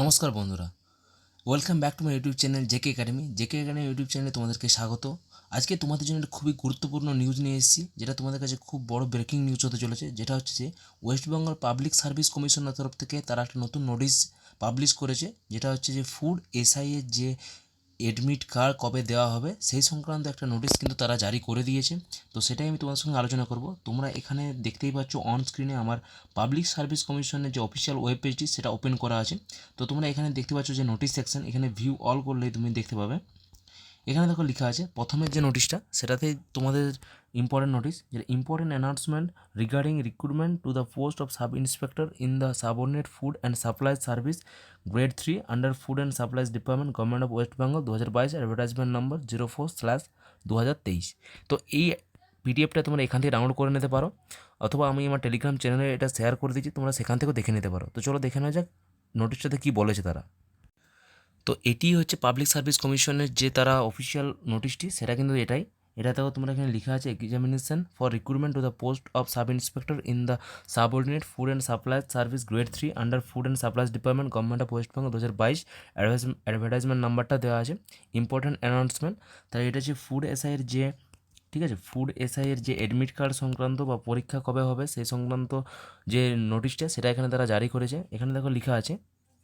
নমস্কার বন্ধুরা, welcome back to my YouTube channel JK Academy YouTube চ্যানেলে তোমাদেরকে স্বাগত। আজকে তোমাদের জন্য একটা খুবই গুরুত্বপূর্ণ নিউজ নিয়ে এসেছি, যেটা তোমাদের কাছে খুব বড় ব্রেকিং নিউজ হতে চলেছে। যেটা হচ্ছে যে ওয়েস্ট বেঙ্গল পাবলিক সার্ভিস কমিশনের তরফ থেকে তারা একটা নতুন নোটিশ পাবলিশ করেছে, যেটা হচ্ছে যে ফুড এসআই এর যে এডমিট কার্ড কবে দেওয়া হবে সেই সংক্রান্ত একটা নোটিশ কিন্তু তারা জারি করে দিয়েছে। তো সেটাই আমি তোমাদের সঙ্গে আলোচনা করব। তোমরা এখানে দেখতেই পাচ্ছ অন স্ক্রিনে আমার পাবলিক সার্ভিস কমিশনের যে অফিসিয়াল ওয়েব পেজটি সেটা ওপেন করা আছে। তো তোমরা এখানে দেখতে পাচ্ছ যে নোটিশ সেকশন, এখানে ভিউ অল করলেই তুমি দেখতে পাবে। এখানে দেখো লেখা আছে প্রথমের যে নোটিশটা, সেটাতেই তোমাদের ইম্পর্টেন্ট নোটিশ, যেটা important announcement regarding recruitment to the post of sub inspector in the subordinate food and supplies service grade 3 under food and supplies department government of West Bengal 2022, advertisement নম্বর 04/2023। তো এই পিডিএফটা তোমরা এখান থেকে ডাউনলোড করে নিতে পারো, অথবা আমি আমার টেলিগ্রাম চ্যানেলে এটা শেয়ার করে দিচ্ছি, তোমরা সেখান থেকেও দেখে নিতে পারো। তো চলো দেখে নেওয়া যাক নোটিশটাতে কী বলেছে তারা। তো এটি হচ্ছে পাবলিক সার্ভিস কমিশনের যে তারা অফিসিয়াল নোটিশটি, সেটা কিন্তু এটাতেও তোমরা এখানে লেখা আছে examination for recruitment to the post of sub inspector in the subordinate food and supplies service grade 3 under food and supplies department government of West Bengal 2022, advertisement নাম্বারটা দেওয়া আছে। ইম্পর্ট্যান্ট অ্যানাউন্সমেন্ট, তাই এটা হচ্ছে ফুড এসআইয়ের যে, ঠিক আছে, ফুড এসআইয়ের যে অ্যাডমিট কার্ড সংক্রান্ত বা পরীক্ষা কবে হবে সেই সংক্রান্ত যে নোটিশটা, সেটা এখানে তারা জারি করেছে। এখানে দেখো লেখা আছে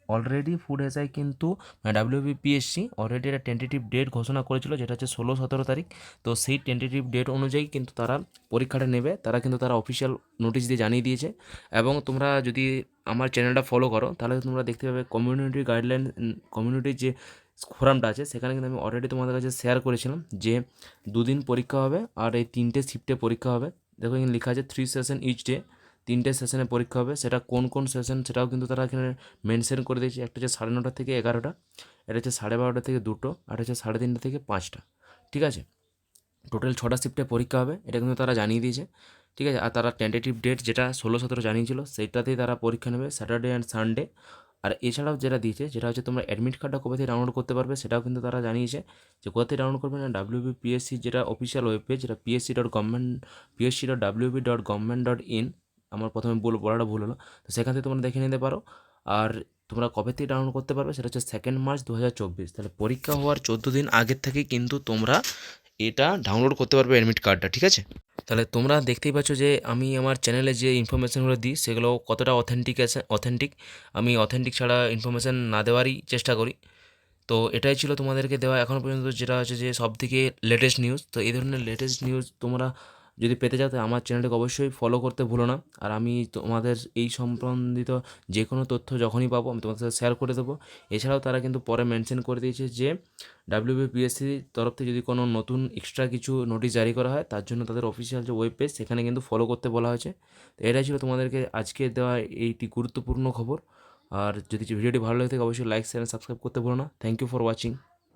অলরেডি ফুড এসআই কিন্তু ডাব্লিউবিপিএসসি অলরেডি একটা টেন্টেটিভ ডেট ঘোষণা করেছিল, যেটা হচ্ছে 16-17 তারিখ। তো সেই টেন্টেটিভ ডেট অনুযায়ী কিন্তু তারা পরীক্ষাটা নেবে, তারা অফিসিয়াল নোটিশ দিয়ে জানিয়ে দিয়েছে। এবং তোমরা যদি আমার চ্যানেলটা ফলো করো তাহলে তোমরা দেখতে পাবে কমিউনিটি গাইডলাইন, কমিউনিটির যে ফোরামটা আছে সেখানে কিন্তু আমি অলরেডি তোমাদের কাছে শেয়ার করেছিলাম যে দুদিন পরীক্ষা হবে আর এই 3টে শিফটে পরীক্ষা হবে। দেখো এখানে লেখা আছে 3 সেশন ইচ ডে, 3টে সেশনে পরীক্ষা হবে। সেটা কোন কোন সেশন সেটাও কিন্তু তারা এখানে মেনশন করে দিয়েছে। একটা হচ্ছে 9:30 থেকে 11টা, এটা হচ্ছে 12:30 থেকে 2টো, আর হচ্ছে 3:30 থেকে 5টা। ঠিক আছে, টোটাল 6টা শিফটে পরীক্ষা হবে, এটা কিন্তু তারা জানিয়ে দিয়েছে। ঠিক আছে, আর তারা টেন্টেটিভ ডেট যেটা 16-17 জানিয়েছিল সেইটাতেই তারা পরীক্ষা নেবে, স্যাটারডে অ্যান্ড সানডে। আর এছাড়াও যেটা দিয়েছে, যেটা হচ্ছে তোমরা অ্যাডমিট কার্ডটা কবে থেকে ডাউনলোড করতে পারবে সেটাও কিন্তু তারা জানিয়েছে যে কোথা থেকে ডাউনলোড করবে না, ডাব্লিউবিপিএসসি যেটা অফিসিয়াল ওয়েব পেজ, যেটা psc.gov.in। আমার প্রথমে বলাটা ভুল হলো, তো সেখান থেকে তোমরা দেখে নিতে পারো। আর তোমরা কবে থেকে ডাউনলোড করতে পারবে সেটা হচ্ছে 2 মার্চ 2024। তাহলে পরীক্ষা হওয়ার 14 দিন আগের থেকেই কিন্তু তোমরা এটা ডাউনলোড করতে পারবে অ্যাডমিট কার্ডটা। ঠিক আছে, তাহলে তোমরা দেখতেই পাচ্ছ যে আমি আমার চ্যানেলে যে ইনফরমেশানগুলো দিই সেগুলো কতটা অথেন্টিক। আমি অথেন্টিক ছাড়া ইনফরমেশান না দেওয়ারই চেষ্টা করি। তো এটাই ছিল তোমাদেরকে দেওয়া এখন পর্যন্ত, যেটা হচ্ছে যে সবথেকে লেটেস্ট নিউজ। তো এই ধরনের লেটেস্ট নিউজ তোমরা যদি পেতে চাও তাহলে আমার চ্যানেলটাকে অবশ্যই ফলো করতে ভুলো না। আর আমি তোমাদের এই সম্বন্ধিত যে কোনো তথ্য যখনই পাবো আমি তোমাদের সাথে শেয়ার করে দেবো। এছাড়াও তারা কিন্তু পরে মেনশন করে দিয়েছে যে ডাব্লিউবিপিএসসির তরফ থেকে যদি কোনো নতুন এক্সট্রা কিছু নোটিশ জারি করা হয় তার জন্য তাদের অফিসিয়াল যে ওয়েব পেজ সেখানে কিন্তু ফলো করতে বলা হয়েছে। তো এটাই ছিল তোমাদেরকে আজকে দেওয়া এইটি গুরুত্বপূর্ণ খবর। আর যদি ভিডিওটি ভালো লাগে থাকে অবশ্যই লাইক শেয়ার সাবস্ক্রাইব করতে ভুলো না। Thank you for watching.